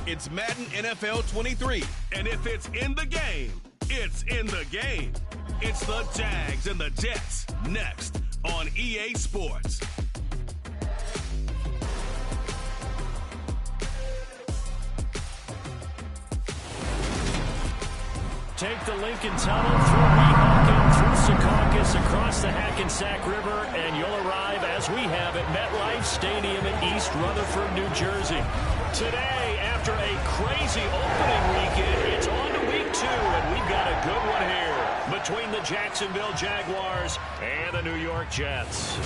It's Madden NFL 23, and if it's in the game, it's in the game. It's the Jags and the Jets, next on EA Sports. Take the Lincoln Tunnel through Weehawken, through Secaucus, across the Hackensack River, and you'll arrive, as we have, at MetLife Stadium in East Rutherford, New Jersey. Today, after a crazy opening weekend, it's on to week 2, and we've got a good one here between the Jacksonville Jaguars and the New York Jets.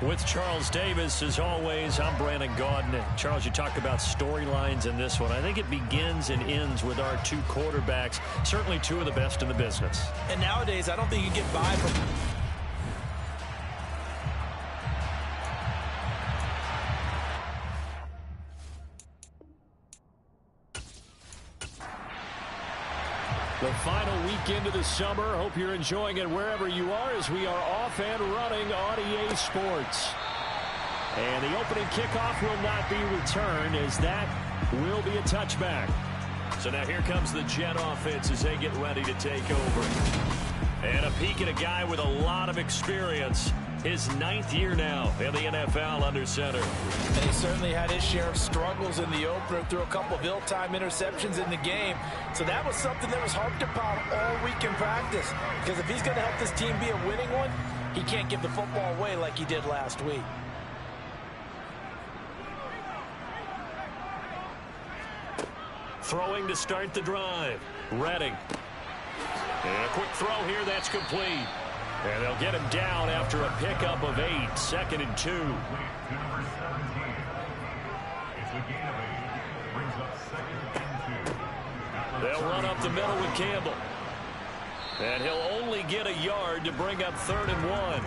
With Charles Davis, as always, I'm Brandon Gaudin. Charles, you talk about storylines in this one. I think it begins and ends with our two quarterbacks, certainly two of the best in the business. And nowadays, I don't think you get by from... The final weekend of the summer. Hope you're enjoying it wherever you are as we are off and running on EA Sports. And the opening kickoff will not be returned, as that will be a touchback. So now here comes the Jet offense as they get ready to take over. And a peek at a guy with a lot of experience. His 9th year now in the NFL under center. And he certainly had his share of struggles in the opener, threw a couple of ill-timed interceptions in the game. So that was something that was harped upon all week in practice. Because if he's going to help this team be a winning one, he can't give the football away like he did last week. Throwing to start the drive. Redding. And a quick throw here, that's complete. And they'll get him down after a pickup of 8, 2nd and 2. They'll run up the middle with Campbell. And he'll only get a yard to bring up 3rd and 1.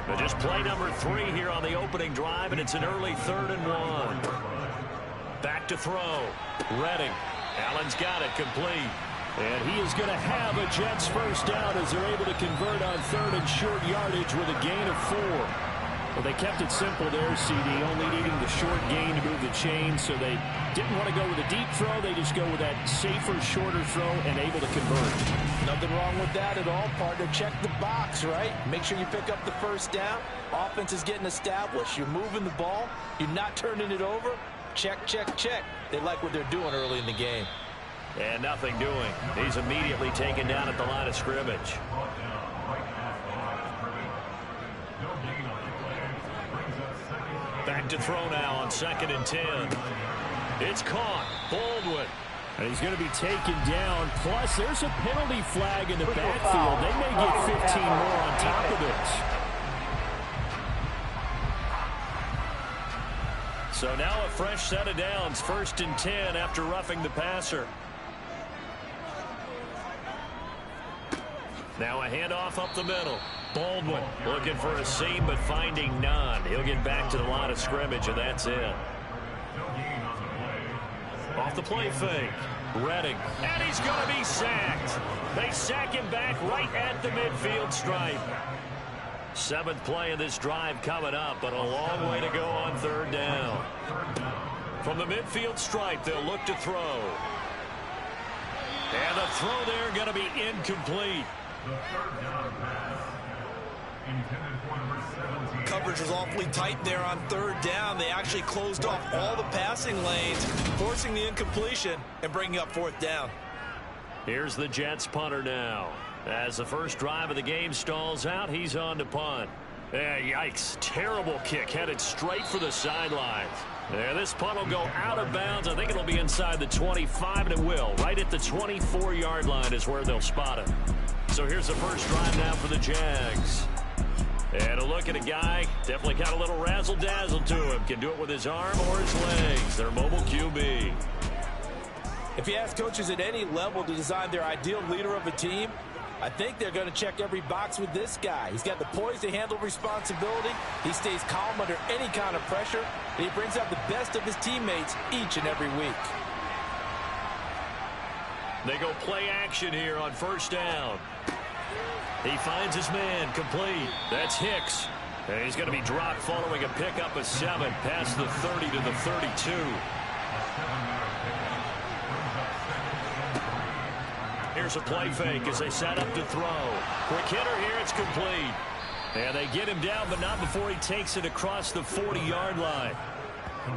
But just play number 3 here on the opening drive, and it's an early 3rd and 1. Back to throw. Redding. Allen's got it, complete. And he is going to have a Jets first down as they're able to convert on 3rd and short yardage with a gain of 4. Well, they kept it simple there, CD, only needing the short gain to move the chain, so they didn't want to go with a deep throw. They just go with that safer, shorter throw and able to convert. Nothing wrong with that at all, partner. Check the box, right? Make sure you pick up the first down. Offense is getting established. You're moving the ball. You're not turning it over. Check, check, check. They like what they're doing early in the game. And nothing doing. He's immediately taken down at the line of scrimmage. Back to throw now on 2nd and 10. It's caught. Baldwin. And he's going to be taken down. Plus, there's a penalty flag in the backfield. They may get 15 more on top of this. So now a fresh set of downs. 1st and 10 after roughing the passer. Now a handoff up the middle. Baldwin looking for a seam but finding none. He'll get back to the line of scrimmage, and that's it. Off the play fake. Redding. And he's going to be sacked. They sack him back right at the midfield stripe. 7th play of this drive coming up, but a long way to go on 3rd down. From the midfield stripe, they'll look to throw. And the throw there going to be incomplete. Coverage was awfully tight there on 3rd down. They actually closed off all the passing lanes, forcing the incompletion and bringing up 4th down. Here's the Jets punter now. As the first drive of the game stalls out, he's on to punt. Yikes. Terrible kick headed straight for the sidelines. There, this punt will go out of bounds. I think it'll be inside the 25, and it will. Right at the 24-yard line is where they'll spot it. So here's the first drive now for the Jags. And a look at a guy, definitely got a little razzle-dazzle to him. Can do it with his arm or his legs. Their mobile QB. If you ask coaches at any level to design their ideal leader of a team, I think they're going to check every box with this guy. He's got the poise to handle responsibility. He stays calm under any kind of pressure. And he brings out the best of his teammates each and every week. They go play action here on 1st down. He finds his man, complete. That's Hicks. And he's going to be dropped following a pickup of 7 past the 30 to the 32. Here's a play fake as they set up to throw. Quick hitter here, it's complete. And they get him down, but not before he takes it across the 40-yard line.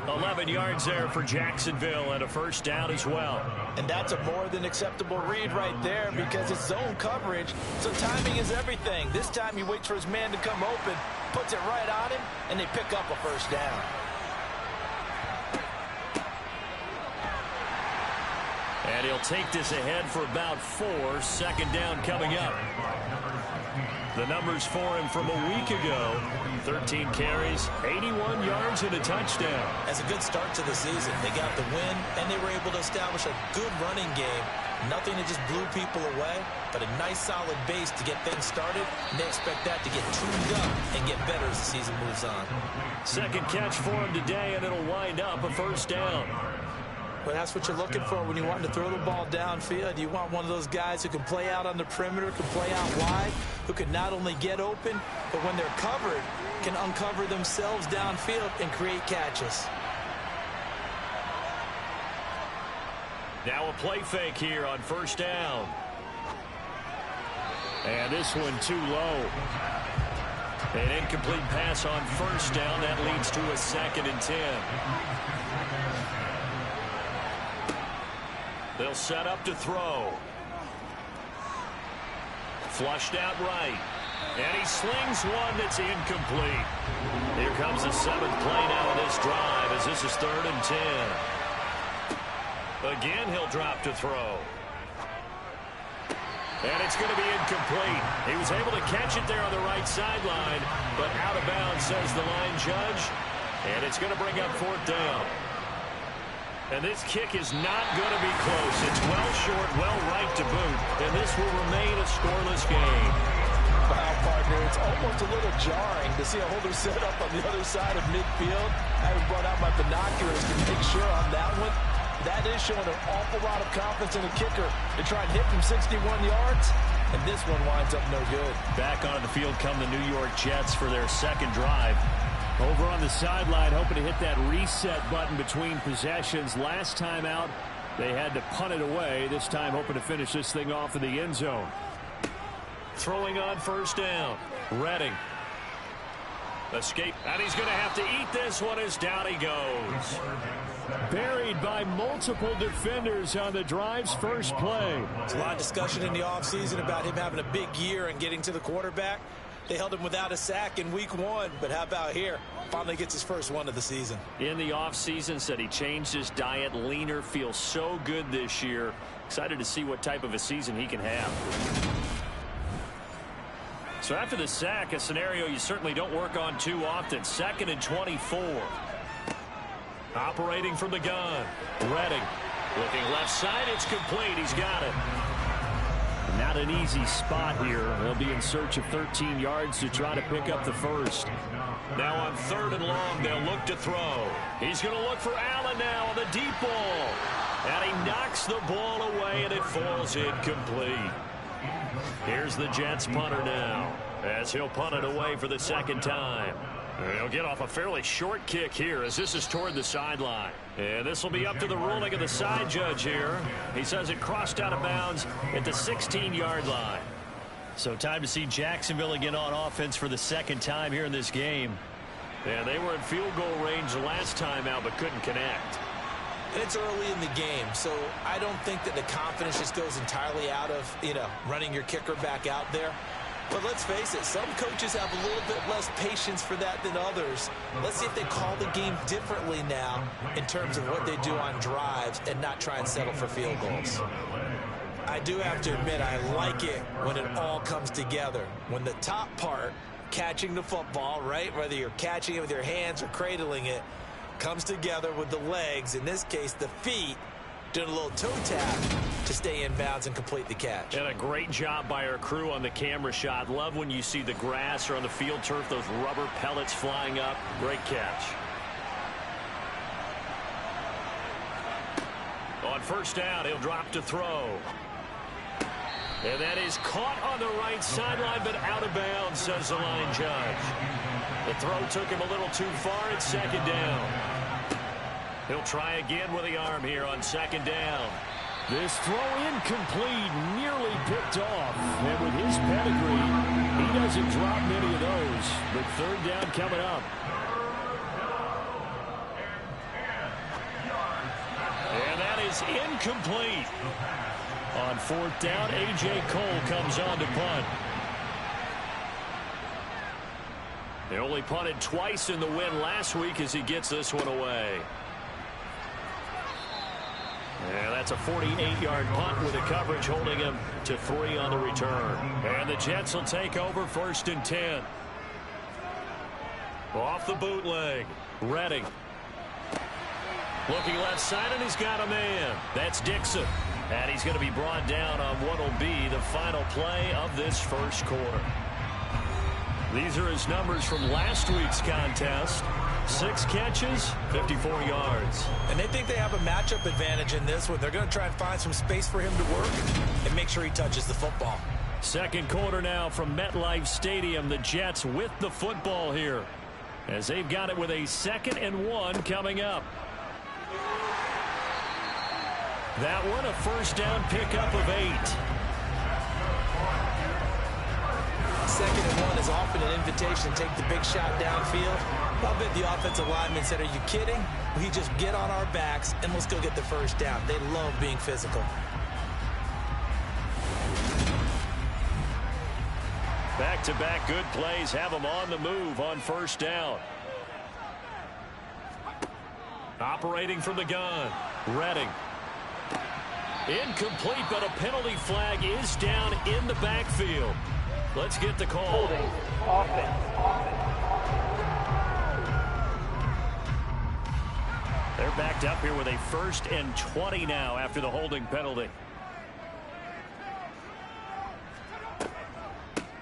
11 yards there for Jacksonville and a first down as well. And that's a more than acceptable read right there because it's zone coverage, so timing is everything. This time he waits for his man to come open, puts it right on him, and they pick up a first down. And he'll take this ahead for about 4. Second down coming up. The numbers for him from a week ago: 13 carries, 81 yards, and a touchdown. That's a good start to the season. They got the win, and they were able to establish a good running game. Nothing that just blew people away, but a nice solid base to get things started, and they expect that to get tuned up and get better as the season moves on. Second catch for him today, and it'll wind up a first down. But that's what you're looking for when you want to throw the ball downfield. You want one of those guys who can play out on the perimeter, can play out wide, who can not only get open, but when they're covered, can uncover themselves downfield and create catches. Now a play fake here on first down. And this one too low. An incomplete pass on first down. That leads to a 2nd and 10. They'll set up to throw. Flushed out right. And he slings one that's incomplete. Here comes the 7th play now of this drive as this is 3rd and 10. Again, he'll drop to throw. And it's going to be incomplete. He was able to catch it there on the right sideline, but out of bounds, says the line judge. And it's going to bring up 4th down. And this kick is not going to be close. It's well short, well right to boot. And this will remain a scoreless game. Wow, partner, it's almost a little jarring to see a holder set up on the other side of midfield. I haven't brought out my binoculars to make sure on that one. That is showing an awful lot of confidence in the kicker to try and hit from 61 yards. And this one winds up no good. Back onto the field come the New York Jets for their second drive. Over on the sideline, hoping to hit that reset button between possessions. Last time out, they had to punt it away. This time, hoping to finish this thing off in the end zone. Throwing on first down. Redding. Escape. And he's going to have to eat this one as down he goes. Buried by multiple defenders on the drive's first play. There's a lot of discussion in the offseason about him having a big year and getting to the quarterback. They held him without a sack in week 1, but how about here? Finally gets his first one of the season. In the offseason, said he changed his diet, leaner, feels so good this year. Excited to see what type of a season he can have. So after the sack, a scenario you certainly don't work on too often. 2nd and 24. Operating from the gun. Redding. Looking left side, it's complete. He's got it. Not an easy spot here. They'll be in search of 13 yards to try to pick up the first. Now on 3rd and long, they'll look to throw. He's going to look for Allen now on the deep ball. And he knocks the ball away, and it falls incomplete. Here's the Jets punter now, as he'll punt it away for the 2nd time. He'll get off a fairly short kick here as this is toward the sideline. And this will be up to the ruling of the side judge here. He says it crossed out of bounds at the 16-yard line. So time to see Jacksonville again on offense for the 2nd time here in this game. And they were in field goal range the last time out but couldn't connect. And it's early in the game, so I don't think that the confidence just goes entirely out of, running your kicker back out there. But let's face it, some coaches have a little bit less patience for that than others. Let's see if they call the game differently now in terms of what they do on drives and not try and settle for field goals. I do have to admit, I like it when it all comes together. When the top part, catching the football, right, whether you're catching it with your hands or cradling it, comes together with the legs, in this case the feet, doing a little toe tap to stay in bounds and complete the catch. And a great job by our crew on the camera shot. Love when you see the grass or on the field turf, those rubber pellets flying up. Great catch. On first down, he'll drop to throw. And that is caught on the right sideline, but out of bounds, says the line judge. The throw took him a little too far at second down. He'll try again with the arm here on second down. This throw incomplete, nearly picked off. And with his pedigree, he doesn't drop many of those. But third down coming up. And that is incomplete. On fourth down, A.J. Cole comes on to punt. They only punted twice in the win last week as he gets this one away. And that's a 48-yard punt with the coverage holding him to 3 on the return. And the Jets will take over 1st and 10. Off the bootleg. Redding. Looking left side, and he's got a man. That's Dixon. And he's going to be brought down on what will be the final play of this first quarter. These are his numbers from last week's contest. 6 catches, 54 yards. And they think they have a matchup advantage in this one. They're going to try and find some space for him to work and make sure he touches the football. Second quarter now from MetLife Stadium. The Jets with the football here as they've got it with a 2nd and 1 coming up. That one a first down pickup of 8. 2nd and 1 is often an invitation to take the big shot downfield. I bet the offensive lineman said, "Are you kidding? We just get on our backs and let's go get the first down." They love being physical. Back-to-back good plays have them on the move on first down. Operating from the gun. Redding. Incomplete, but a penalty flag is down in the backfield. Let's get the call. They're backed up here with a 1st and 20 now after the holding penalty.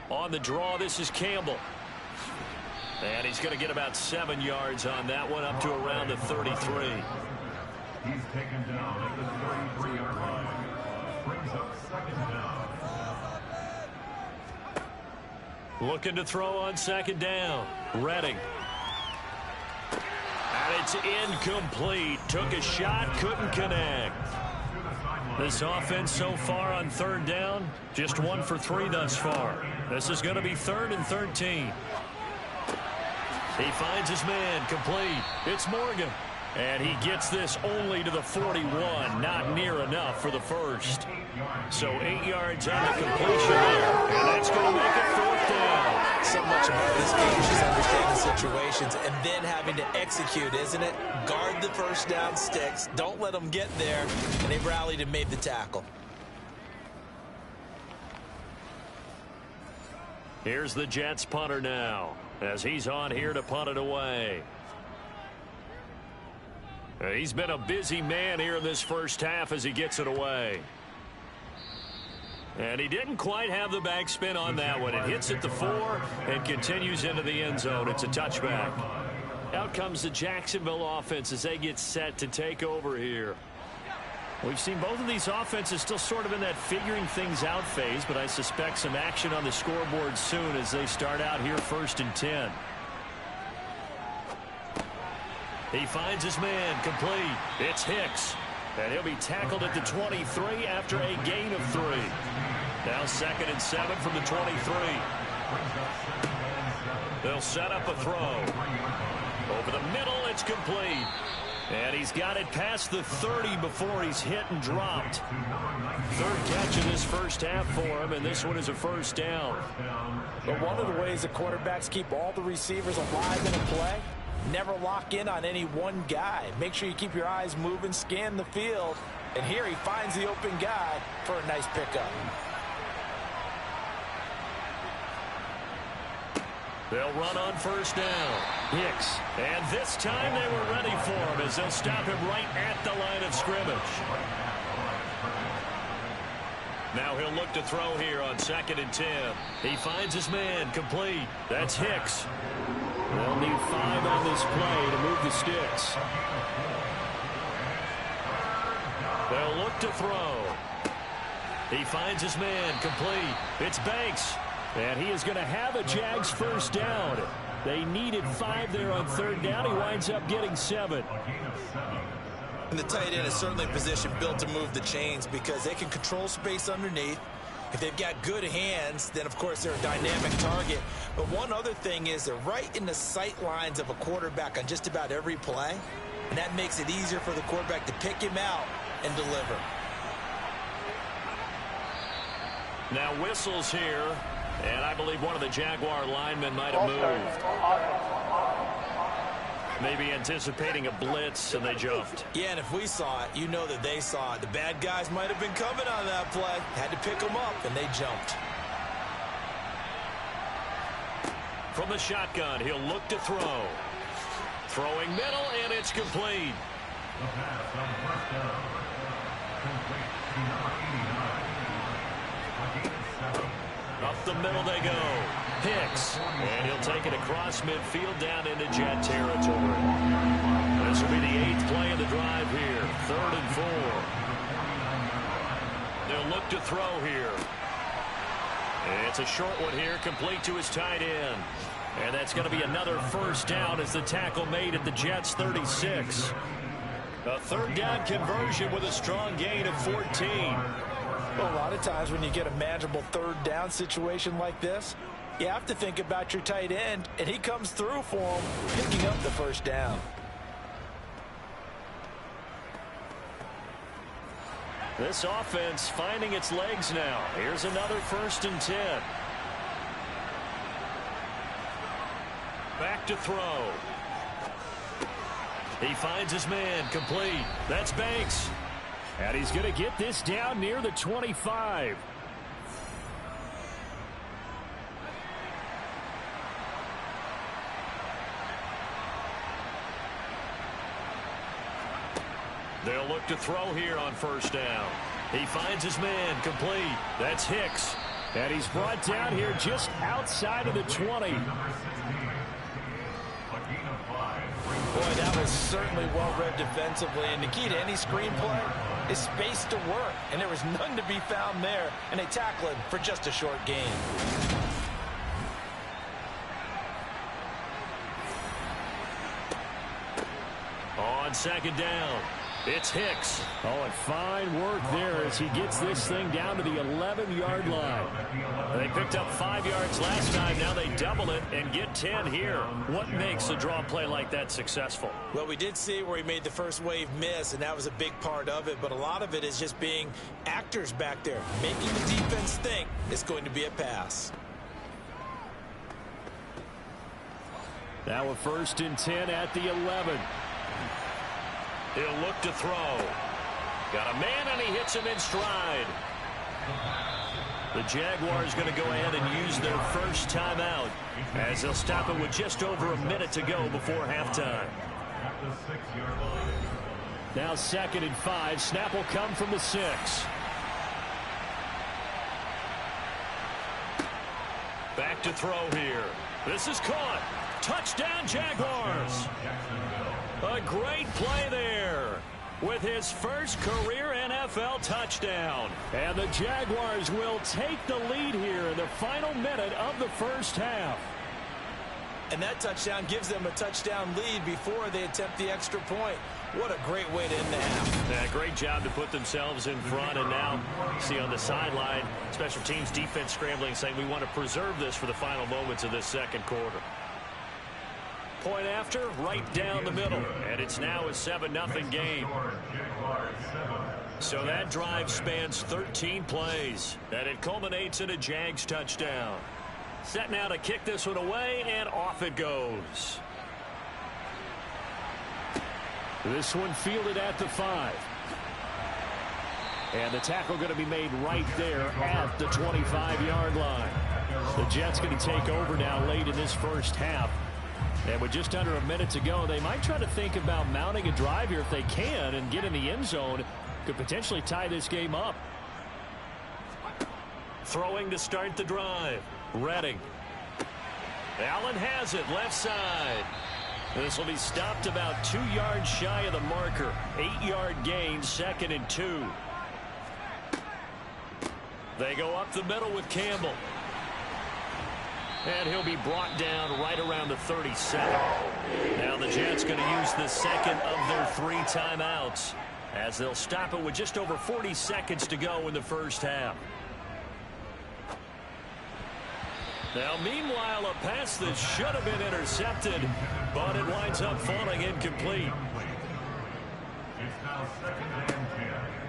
On the draw, this is Campbell. And he's going to get about 7 yards on that one, up to around the 33. He's taken down at the 33-yard line. Brings up 2nd down. Looking to throw on 2nd down. Redding. And it's incomplete. Took a shot, couldn't connect. This offense so far on 3rd down, just 1 for 3 thus far. This is going to be 3rd and 13. He finds his man, complete. It's Morgan. And he gets this only to the 41, not near enough for the first. So 8 yards on the completion there, and that's going to make it 4th down. So much about this game is just understanding situations and then having to execute, isn't it? Guard the first down sticks. Don't let them get there. And they rallied and made the tackle. Here's the Jets punter now, as he's on here to punt it away. He's been a busy man here in this first half as he gets it away. And he didn't quite have the backspin on that one. It hits at the 4 and continues into the end zone. It's a touchback. Out comes the Jacksonville offense as they get set to take over here. We've seen both of these offenses still sort of in that figuring things out phase, but I suspect some action on the scoreboard soon as they start out here 1st and 10. He finds his man, complete. It's Hicks. And he'll be tackled at the 23 after a gain of 3. Now 2nd and 7 from the 23. They'll set up a throw. Over the middle, it's complete. And he's got it past the 30 before he's hit and dropped. 3rd catch of this first half for him, and this one is a first down. But one of the ways the quarterbacks keep all the receivers alive in a play, never lock in on any one guy. Make sure you keep your eyes moving, scan the field. And here he finds the open guy for a nice pickup. They'll run on first down. Hicks. And this time they were ready for him as they'll stop him right at the line of scrimmage. Now he'll look to throw here on 2nd and 10. He finds his man, complete. That's Hicks. They'll need 5 on this play to move the sticks. They'll look to throw. He finds his man, complete. It's Banks. And he is going to have a Jags first down. They needed 5 there on third down. He winds up getting 7. And the tight end is certainly a position built to move the chains because they can control space underneath. If they've got good hands, then, of course, they're a dynamic target. But one other thing is they're right in the sight lines of a quarterback on just about every play. And that makes it easier for the quarterback to pick him out and deliver. Now whistles here, and I believe one of the Jaguar linemen might have moved. Maybe anticipating a blitz, and they jumped. Yeah, and if we saw it, you know that they saw it. The bad guys might have been coming on that play. Had to pick them up, and they jumped. From the shotgun, he'll look to throw. Throwing middle, and it's complete. The pass on first down. Complete to number 89. A gain of 7. Up the middle they go. Hicks. And he'll take it across midfield down into Jet territory. This will be the 8th play of the drive here. 3rd and 4. They'll look to throw here. It's a short one here, complete to his tight end. And that's going to be another first down as the tackle made at the Jets' 36. A 3rd down conversion with a strong gain of 14. Well, a lot of times when you get a manageable 3rd down situation like this, you have to think about your tight end, and he comes through for him, picking up the first down. This offense finding its legs now. Here's another 1st and 10. Back to throw. He finds his man, complete. That's Banks. And he's going to get this down near the 25. They'll look to throw here on first down. He finds his man, complete. That's Hicks. And he's brought down here just outside of the 20. Boy, that was certainly well-read defensively. And the key to any screenplay is space to work. And there was none to be found there. And they tackle him for just a short gain. On 2nd down, it's Hicks. Oh, and fine work there as he gets this thing down to the 11-yard line. They picked up 5 yards last time. Now they double it and get 10 here. What makes a draw play like that successful? Well, we did see where he made the first wave miss, and that was a big part of it. But a lot of it is just being actors back there, making the defense think it's going to be a pass. Now a 1st and 10 at the 11. He'll look to throw. Got a man, and he hits him in stride. The Jaguars going to go ahead and use their first timeout as they'll stop it with just over a minute to go before halftime. Now 2nd and 5. Snap will come from the 6. Back to throw here. This is caught. Touchdown, Jaguars. A great play there with his first career NFL touchdown. And the Jaguars will take the lead here in the final minute of the first half. And that touchdown gives them a touchdown lead before they attempt the extra point. What a great way to end the half. Yeah, great job to put themselves in front. And now, see on the sideline, special teams defense scrambling, saying we want to preserve this for the final moments of this 2nd quarter. Point after, right down the middle. And it's now a 7-0 game. So that drive spans 13 plays. And it culminates in a Jags touchdown. Set now to kick this one away, and off it goes. This one fielded at the 5. And the tackle going to be made right there at the 25-yard line. The Jets going to take over now late in this first half. And with just under a minute to go, they might try to think about mounting a drive here if they can and get in the end zone. Could potentially tie this game up. Throwing to start the drive. Redding. Allen has it left side. This will be stopped about 2 yards shy of the marker. 8-yard gain, 2nd and 2. They go up the middle with Campbell. And he'll be brought down right around the 37. Now the Jets going to use the second of their 3 timeouts as they'll stop it with just over 40 seconds to go in the first half. Now, meanwhile, a pass that should have been intercepted, but it winds up falling incomplete. It's now 2nd and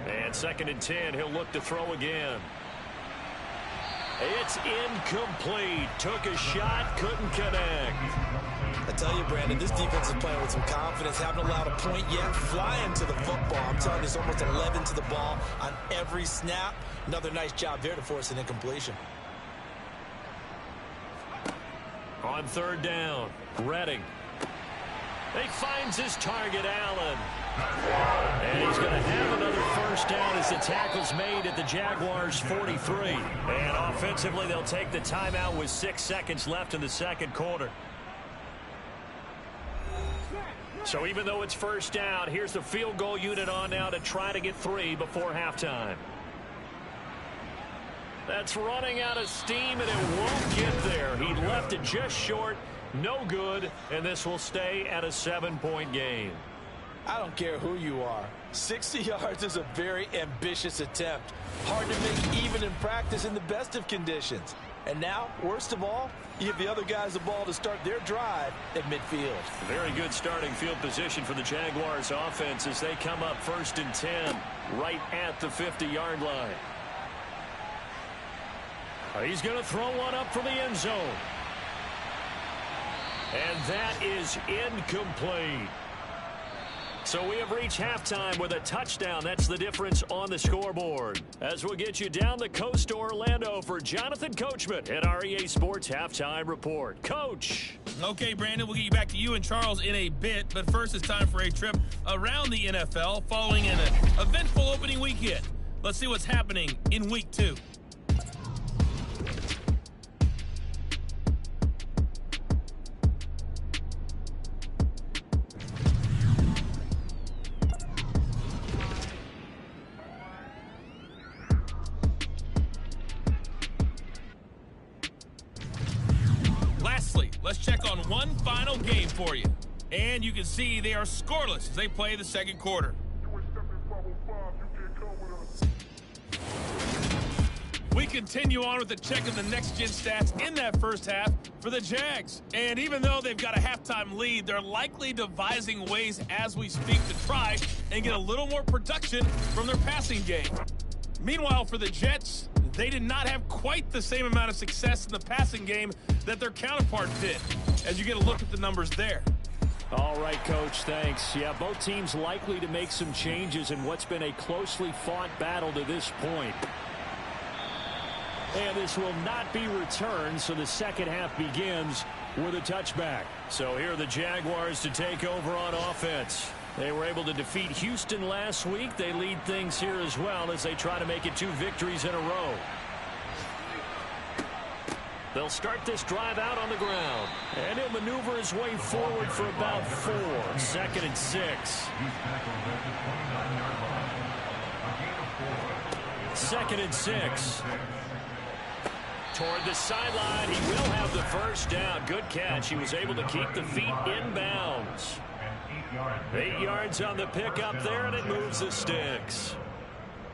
10. And 2nd and 10, he'll look to throw again. It's incomplete. Took a shot, couldn't connect. I tell you, Brandon, this defense is playing with some confidence. Haven't allowed a point yet. Flying to the football. I'm telling you, it's almost 11 to the ball on every snap. Another nice job there to force an incompletion. On 3rd down, Redding. He finds his target, Allen. And he's going to have another first down as the tackle's made at the Jaguars' 43. And offensively, they'll take the timeout with 6 seconds left in the second quarter. So even though it's first down, here's the field goal unit on now to try to get 3 before halftime. That's running out of steam, and it won't get there. He left it just short, no good, and this will stay at a 7-point game. I don't care who you are. 60 yards is a very ambitious attempt. Hard to make even in practice in the best of conditions. And now, worst of all, you give the other guys the ball to start their drive at midfield. Very good starting field position for the Jaguars offense as they come up 1st and 10 right at the 50-yard line. He's going to throw one up from the end zone. And that is incomplete. So we have reached halftime with a touchdown. That's the difference on the scoreboard. As we'll get you down the coast to Orlando for Jonathan Coachman at our EA Sports Halftime Report. Coach. Okay, Brandon, we'll get you back to you and Charles in a bit. But first, it's time for a trip around the NFL following an eventful opening weekend. Let's see what's happening in Week 2. Let's check on one final game for you. And you can see they are scoreless as they play the second quarter. We continue on with the check of the next-gen stats in that first half for the Jags. And even though they've got a halftime lead, they're likely devising ways as we speak to try and get a little more production from their passing game. Meanwhile, for the Jets, they did not have quite the same amount of success in the passing game that their counterparts did, as you get a look at the numbers there. All right, Coach, thanks. Yeah, both teams likely to make some changes in what's been a closely fought battle to this point. And this will not be returned, so the second half begins with a touchback. So here are the Jaguars to take over on offense. They were able to defeat Houston last week. They lead things here as well as they try to make it 2 victories in a row. They'll start this drive out on the ground. And he'll maneuver his way forward for about 4. 2nd and 6. 2nd and 6. Toward the sideline, he will have the first down. Good catch. He was able to keep the feet in bounds. 8 yards on the pickup there, and it moves the sticks.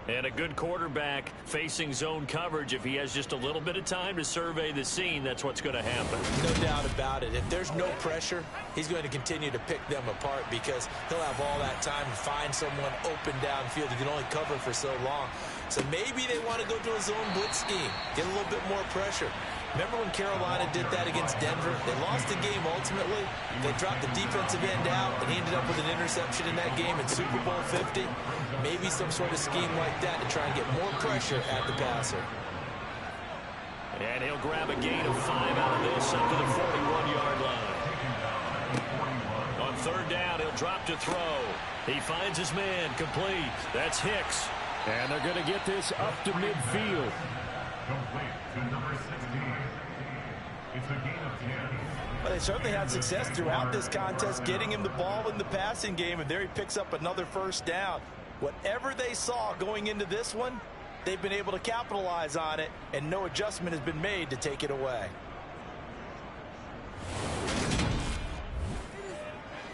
And a good quarterback facing zone coverage. If he has just a little bit of time to survey the scene, that's what's going to happen. No doubt about it. If there's no pressure, he's going to continue to pick them apart because he'll have all that time to find someone open downfield. He can only cover for so long. So maybe they want to go to a zone blitz scheme, get a little bit more pressure. Remember when Carolina did that against Denver? They lost the game ultimately. They dropped the defensive end out, and he ended up with an interception in that game in Super Bowl 50. Maybe some sort of scheme like that to try and get more pressure at the passer. And he'll grab a gain of 5 out of this up to the 41-yard line. On 3rd down, he'll drop to throw. He finds his man, complete. That's Hicks. And they're going to get this up to midfield. Complete to number 16. It's a gain of 10. Well, they certainly had success throughout this contest getting him the ball in the passing game, and there he picks up another first down. Whatever they saw going into this one, they've been able to capitalize on it, and no adjustment has been made to take it away.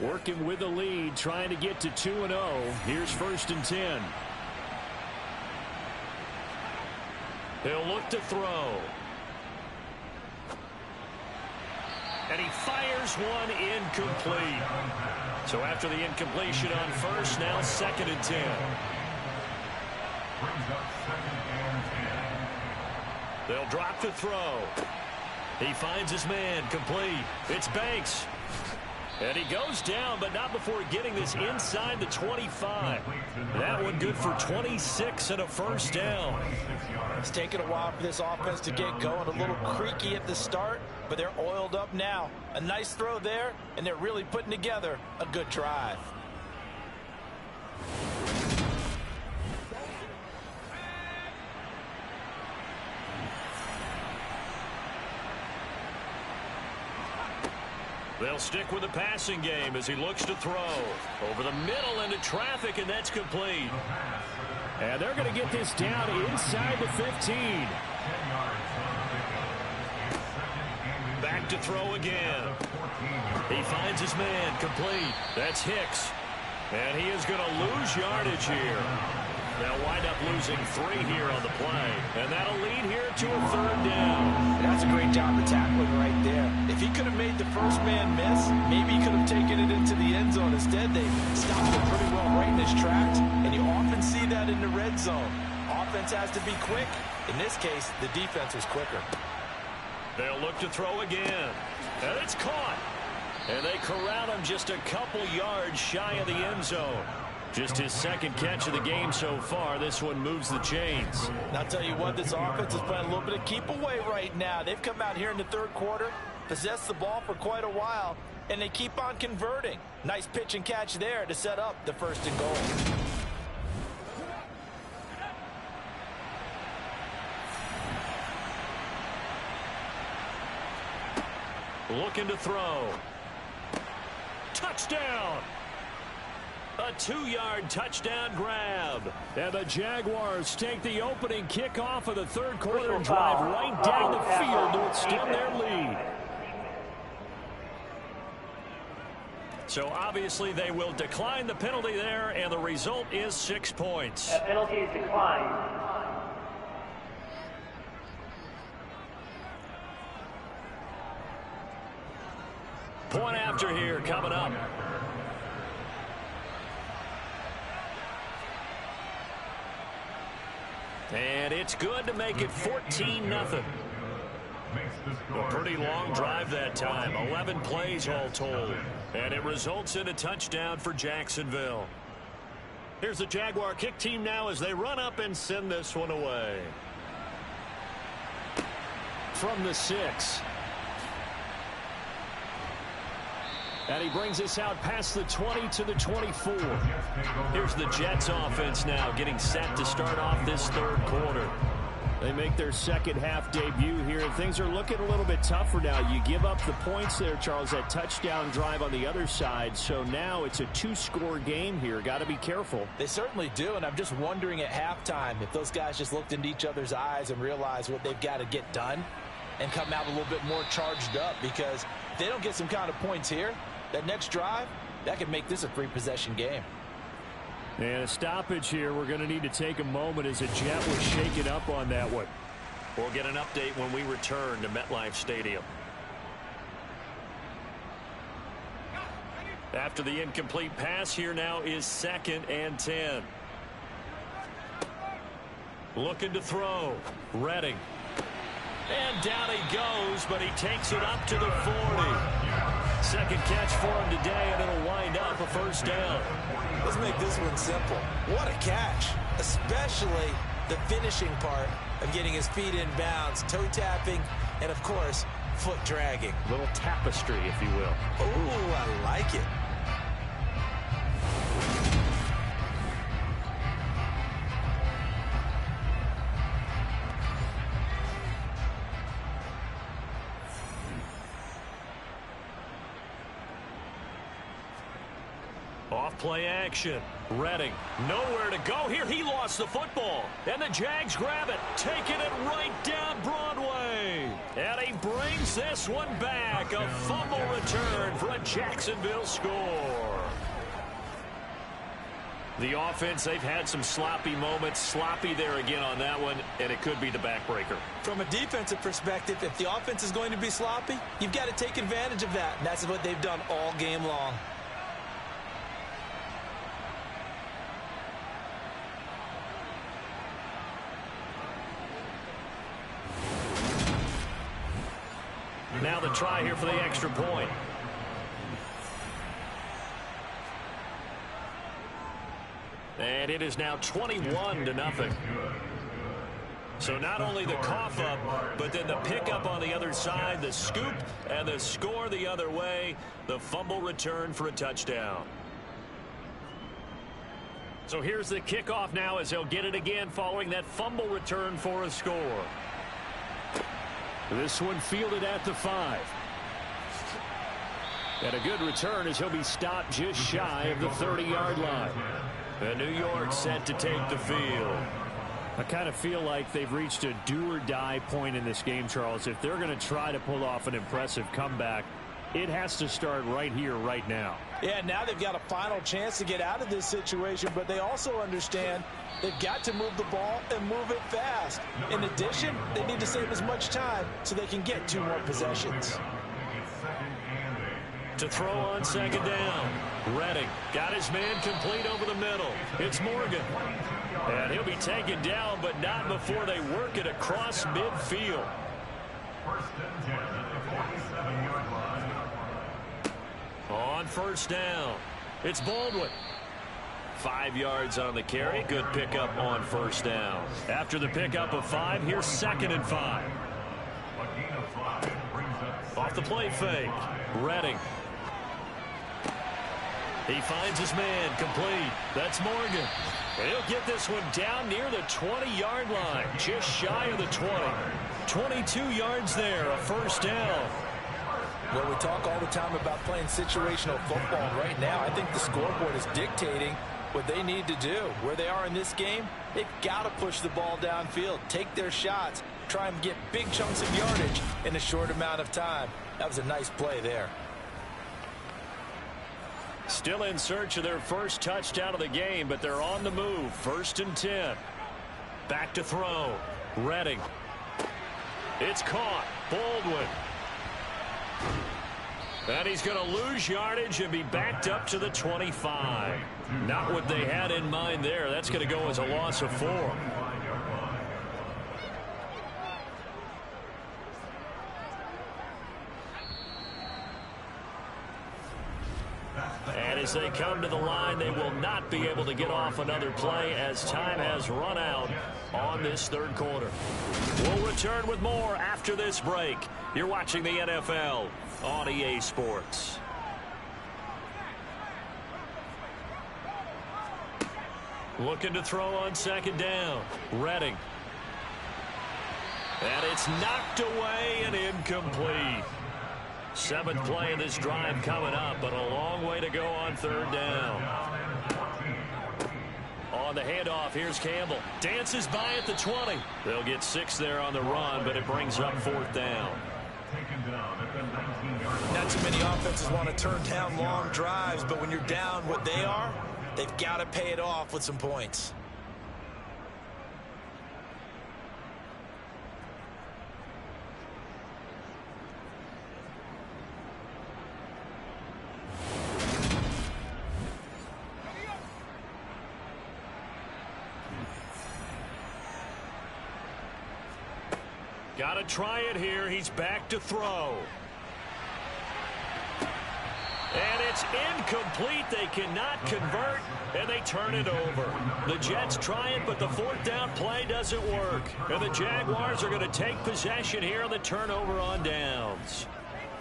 Working with the lead, trying to get to 2-0. Here's 1st and 10. He'll look to throw. And he fires one incomplete. So after the incompletion on 1st, now 2nd and 10. They'll drop to throw. He finds his man, complete. It's Banks. And he goes down, but not before getting this inside the 25. That one good for 26 and a 1st down. It's taken a while for this offense to get going. A little creaky at the start, but they're oiled up now. A nice throw there, and they're really putting together a good drive. They'll stick with the passing game as he looks to throw. Over the middle into traffic, and that's complete. And they're going to get this down inside the 15. Back to throw again. He finds his man, complete. That's Hicks. And he is going to lose yardage here. They'll wind up losing 3 here on the play. And that'll lead here to a 3rd down. That's a great job of tackling right there. If he could have made the first man miss, maybe he could have taken it into the end zone. Instead, they stopped it pretty well right in his tracks. And you often see that in the red zone. Offense has to be quick. In this case, the defense was quicker. They'll look to throw again. And it's caught. And they corral him just a couple yards shy of the end zone. Just his 2nd catch of the game so far. This one moves the chains. And I'll tell you what, this offense is playing a little bit of keep away right now. They've come out here in the 3rd quarter, possessed the ball for quite a while, and they keep on converting. Nice pitch and catch there to set up the 1st and goal. Looking to throw. Touchdown! A 2-yard touchdown grab. And the Jaguars take the opening kickoff of the 3rd quarter and drive right down the field to extend their lead. So obviously they will decline the penalty there, and the result is 6 points. That penalty is declined. Point after here coming up. And it's good to make it 14-0. A pretty long drive that time. 11 plays all told. And it results in a touchdown for Jacksonville. Here's the Jaguar kick team now as they run up and send this one away. From the 6. And he brings us out past the 20 to the 24. Here's the Jets offense now getting set to start off this 3rd quarter. They make their 2nd half debut here, and things are looking a little bit tougher now. You give up the points there, Charles, that touchdown drive on the other side. So now it's a 2-score game here. Got to be careful. They certainly do, and I'm just wondering at halftime if those guys just looked into each other's eyes and realized what they've got to get done and come out a little bit more charged up, because if they don't get some kind of points here, that next drive, that could make this a 3-possession game. And a stoppage here. We're going to need to take a moment as a Jet was shaken up on that one. We'll get an update when we return to MetLife Stadium. After the incomplete pass, here now is 2nd and 10. Looking to throw. Redding. And down he goes, but he takes it up to the 40. 2nd catch for him today, and it'll wind up a 1st down. Let's make this one simple. What a catch, especially the finishing part of getting his feet in bounds, toe tapping, and of course, foot dragging. A little tapestry, if you will. Oh, I like it. Off-play action. Redding. Nowhere to go here. He lost the football. And the Jags grab it. Taking it right down Broadway. And he brings gets this one back. A fumble return for a Jacksonville score. The offense, they've had some sloppy moments. Sloppy there again on that one, and it could be the backbreaker. From a defensive perspective, if the offense is going to be sloppy, you've got to take advantage of that. And that's what they've done all game long. Now the try here for the extra point. And it is now 21-0. So not only the cough up, but then the pickup on the other side, the scoop, and the score the other way. The fumble return for a touchdown. So here's the kickoff now as they'll get it again following that fumble return for a score. This one fielded at the 5. And a good return as he'll be stopped just shy of the 30-yard line. And New York set to take the field. I kind of feel like they've reached a do-or-die point in this game, Charles. If they're going to try to pull off an impressive comeback, it has to start right here, right now. Yeah, now they've got a final chance to get out of this situation, but they also understand they've got to move the ball and move it fast. In addition, they need to save as much time so they can get 2 more possessions. To throw on second down. Redding got his man complete over the middle. It's Morgan. And he'll be taken down, but not before they work it across midfield. On first down, it's Baldwin. 5 yards on the carry. Good pickup on first down. After the pickup of 5, here's 2nd and 5. Off the play fake. Redding. He finds his man complete. That's Morgan. And he'll get this one down near the 20-yard line, just shy of the 20. 22 yards there, a first down. Well, we talk all the time about playing situational football. Right now, I think the scoreboard is dictating what they need to do. Where they are in this game, they've got to push the ball downfield, take their shots, try and get big chunks of yardage in a short amount of time. That was a nice play there. Still in search of their first touchdown of the game, but they're on the move. 1st and 10. Back to throw. Redding. It's caught. Baldwin. And he's going to lose yardage and be backed up to the 25. Not what they had in mind there. That's going to go as a loss of 4. And as they come to the line, they will not be able to get off another play as time has run out on this 3rd quarter. We'll return with more after this break. You're watching the NFL on EA Sports. Looking to throw on 2nd down. Redding. And it's knocked away and incomplete. 7th play of this drive coming up, but a long way to go on 3rd down. On the handoff, here's Campbell. Dances by at the 20. They'll get 6 there on the run, but it brings up 4th down. Not too many offenses want to turn down long drives, but when you're down what they are, they've got to pay it off with some points. Got to try it here. He's back to throw. And it's incomplete. They cannot convert, and they turn it over. The Jets try it, but the 4th down play doesn't work. And the Jaguars are going to take possession here on the turnover on downs.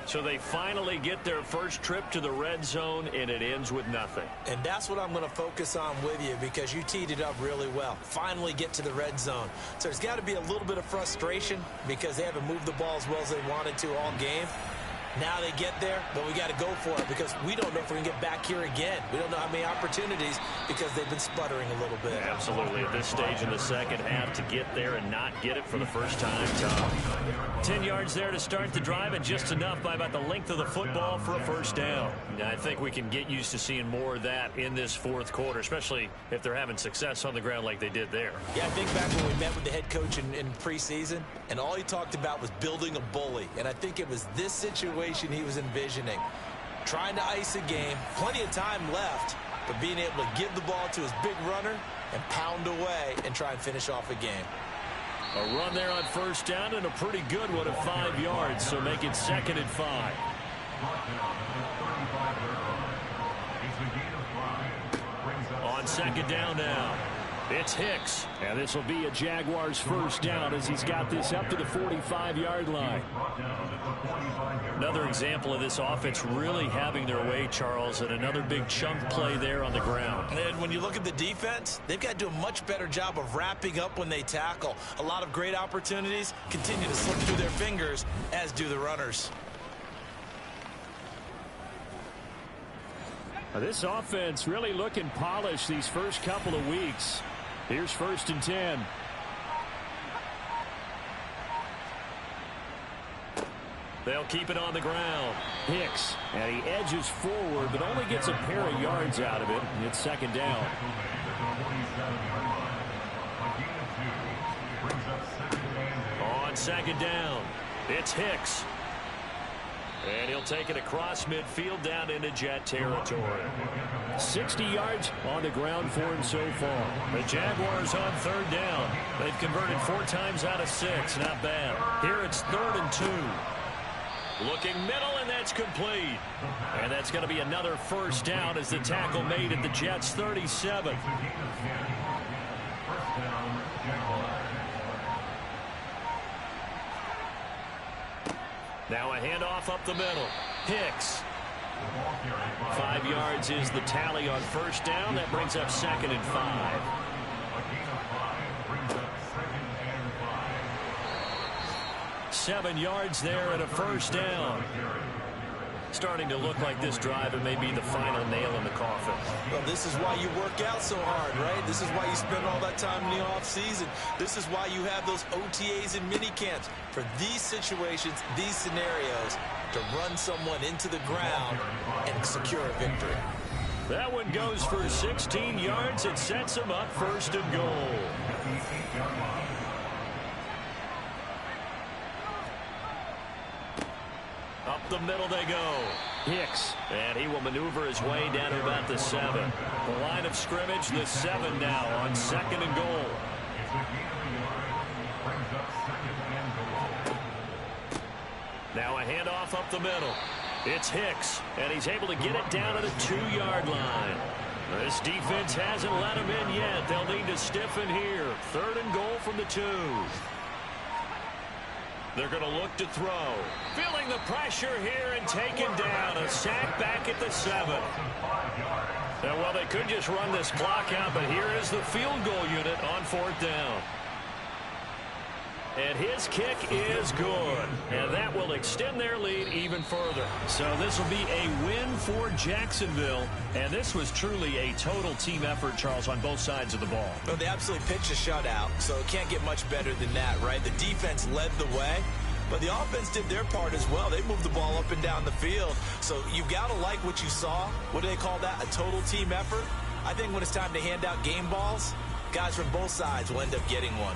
So they finally get their first trip to the red zone, and it ends with nothing. And that's what I'm going to focus on with you because you teed it up really well. Finally get to the red zone. So there's got to be a little bit of frustration because they haven't moved the ball as well as they wanted to all game. Now they get there, but we got to go for it because we don't know if we can get back here again. We don't know how many opportunities because they've been sputtering a little bit. Absolutely. At this stage in the second half, to get there and not get it for the first time, tough. 10 yards there to start the drive, and just enough by about the length of the football for a first down. I think we can get used to seeing more of that in this fourth quarter, especially if they're having success on the ground like they did there. Yeah, I think back when we met with the head coach in preseason, and all he talked about was building a bully. And I think it was this situation he was envisioning. Trying to ice a game, plenty of time left, but being able to give the ball to his big runner and pound away and try and finish off a game. A run there on first down, and a pretty good one of 5 yards, so make it 2nd and 5. On 2nd down now, it's Hicks. And this will be a Jaguars first down as he's got this up to the 45-yard line. Another example of this offense really having their way, Charles, and another big chunk play there on the ground. And when you look at the defense, they've got to do a much better job of wrapping up when they tackle. A lot of great opportunities continue to slip through their fingers, as do the runners. This offense really looking polished these first couple of weeks. Here's 1st and 10. They'll keep it on the ground. Hicks, and he edges forward, but only gets a pair of yards out of it. It's 2nd down. On 2nd down, it's Hicks. And he'll take it across midfield down into Jet territory. 60 yards on the ground for him so far. The Jaguars on 3rd down. They've converted 4 times out of 6. Not bad. Here it's 3rd and 2. Looking middle, and that's complete. And that's going to be another first down as the tackle made at the Jets' 37. Now a handoff up the middle. Hicks. 5 yards is the tally on first down. That brings up 2nd and 5. Seven yards there at a first down. Starting to look like this drive, it may be the final nail in the coffin. Well, this is why you work out so hard, right? This is why you spend all that time in the offseason. This is why you have those OTAs and mini camps. For these situations, these scenarios, to run someone into the ground and secure a victory. That one goes for 16 yards. It sets him up 1st and goal. Up the middle they go. Hicks. And he will maneuver his way down to about the 7. The line of scrimmage, the 7 now on 2nd and goal. Now a handoff up the middle. It's Hicks, and he's able to get it down to the 2-yard line. This defense hasn't let him in yet. They'll need to stiffen here. 3rd and goal from the 2. They're going to look to throw. Feeling the pressure here and taken down. A sack back at the 7. Now, well, they could just run this clock out, but here is the field goal unit on 4th down. And his kick is good. And that will extend their lead even further. So this will be a win for Jacksonville. And this was truly a total team effort, Charles, on both sides of the ball. Well, they absolutely pitched a shutout, so it can't get much better than that, right? The defense led the way, but the offense did their part as well. They moved the ball up and down the field. So you've got to like what you saw. What do they call that? A total team effort? I think when it's time to hand out game balls, guys from both sides will end up getting one.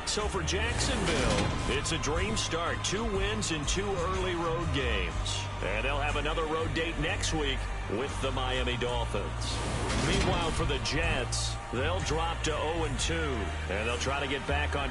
So for Jacksonville, it's a dream start. 2 wins in 2 early road games. And they'll have another road date next week with the Miami Dolphins. Meanwhile, for the Jets, they'll drop to 0-2. And they'll try to get back on track.